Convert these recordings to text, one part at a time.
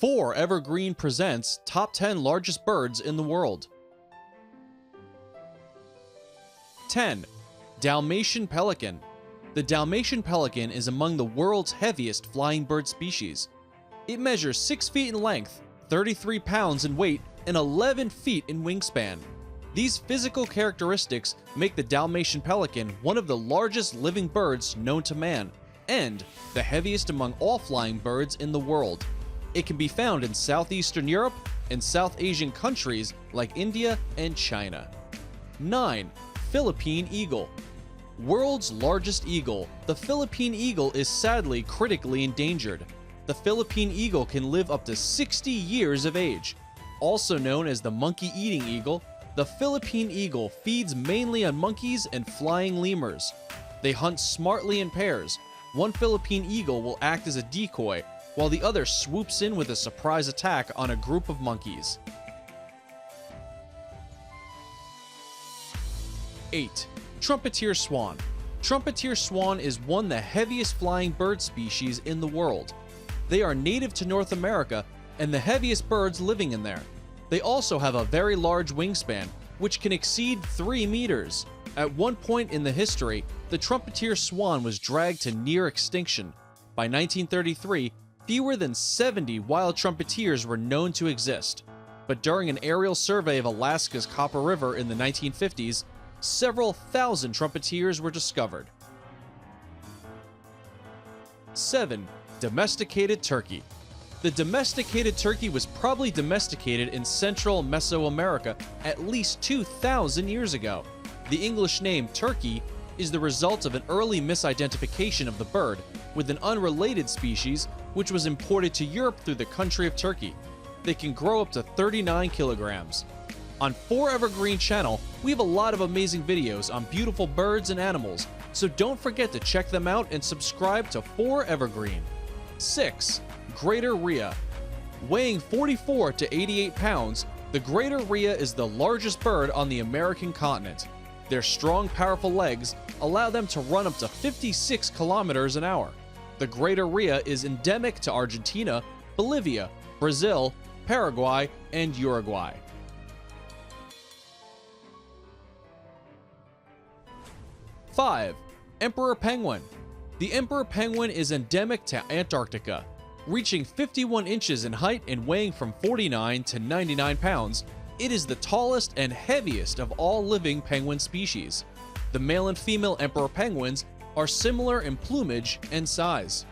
4 Evergreen presents Top 10 Largest Birds in the World. 10. Dalmatian Pelican. The Dalmatian Pelican is among the world's heaviest flying bird species. It measures 6 feet in length, 33 pounds in weight, and 11 feet in wingspan. These physical characteristics make the Dalmatian Pelican one of the largest living birds known to man, and the heaviest among all flying birds in the world. It can be found in southeastern Europe and South Asian countries like India and China. 9. Philippine Eagle. World's largest eagle, the Philippine Eagle is sadly critically endangered. The Philippine Eagle can live up to 60 years of age. Also known as the monkey-eating eagle, the Philippine Eagle feeds mainly on monkeys and flying lemurs. They hunt smartly in pairs. One Philippine Eagle will act as a decoy, while the other swoops in with a surprise attack on a group of monkeys. 8. Trumpeter Swan. Trumpeter Swan is one of the heaviest flying bird species in the world. They are native to North America and the heaviest birds living in there. They also have a very large wingspan, which can exceed 3 meters. At one point in the history, the Trumpeter Swan was dragged to near extinction. By 1933, fewer than 70 wild trumpeters were known to exist. But during an aerial survey of Alaska's Copper River in the 1950s, several thousand trumpeters were discovered. 7. Domesticated Turkey. The domesticated turkey was probably domesticated in central Mesoamerica at least 2,000 years ago. The English name turkey is the result of an early misidentification of the bird with an unrelated species which was imported to Europe through the country of Turkey. They can grow up to 39 kilograms. On 4 Evergreen channel, we have a lot of amazing videos on beautiful birds and animals, so don't forget to check them out and subscribe to 4 Evergreen. 6. Greater Rhea. Weighing 44 to 88 pounds, the Greater Rhea is the largest bird on the American continent. Their strong, powerful legs allow them to run up to 56 kilometers an hour. The Greater Rhea is endemic to Argentina, Bolivia, Brazil, Paraguay, and Uruguay. 5. Emperor Penguin. The emperor penguin is endemic to Antarctica. Reaching 51 inches in height and weighing from 49 to 99 pounds, it is the tallest and heaviest of all living penguin species. The male and female emperor penguins are similar in plumage and size.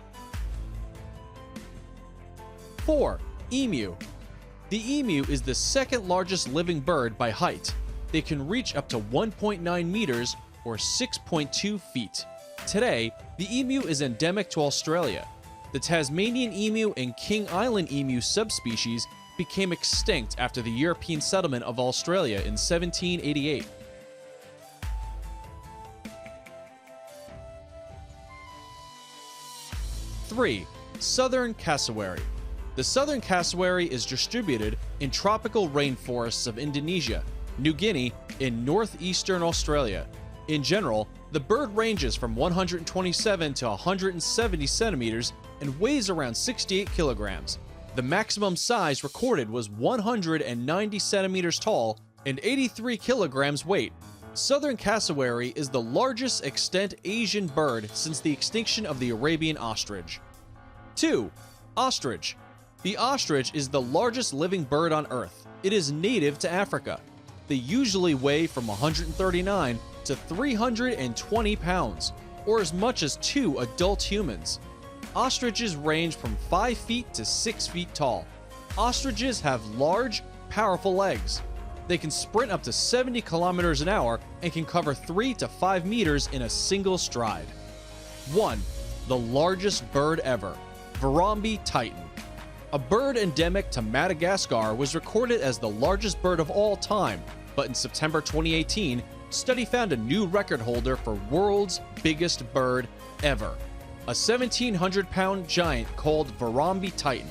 4. Emu. The emu is the second largest living bird by height. They can reach up to 1.9 meters or 6.2 feet. Today, the emu is endemic to Australia. The Tasmanian emu and King Island emu subspecies became extinct after the European settlement of Australia in 1788. 3. Southern Cassowary. The southern cassowary is distributed in tropical rainforests of Indonesia, New Guinea, and northeastern Australia. In general, the bird ranges from 127 to 170 centimeters and weighs around 68 kilograms. The maximum size recorded was 190 centimeters tall and 83 kilograms weight. Southern cassowary is the largest extant Asian bird since the extinction of the Arabian ostrich. 2. Ostrich. The ostrich is the largest living bird on Earth. It is native to Africa. They usually weigh from 139 to 320 pounds, or as much as 2 adult humans. Ostriches range from 5 feet to 6 feet tall. Ostriches have large, powerful legs. They can sprint up to 70 kilometers an hour and can cover 3 to 5 meters in a single stride. 1. The largest bird ever, Bromby Titan. A bird endemic to Madagascar was recorded as the largest bird of all time, but in September 2018, study found a new record holder for world's biggest bird ever, a 1,700-pound giant called Bromby Titan.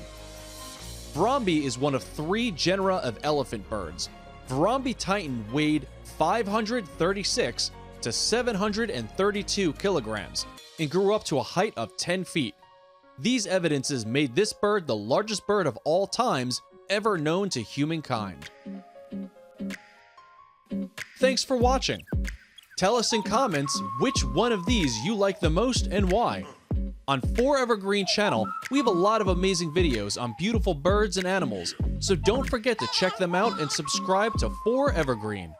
Bromby is one of 3 genera of elephant birds. Bromby Titan weighed 536 to 732 kilograms and grew up to a height of 10 feet. These evidences made this bird the largest bird of all times ever known to humankind. Thanks for watching. Tell us in comments which one of these you like the most and why. On 4Evergreen channel, we have a lot of amazing videos on beautiful birds and animals, so don't forget to check them out and subscribe to 4Evergreen.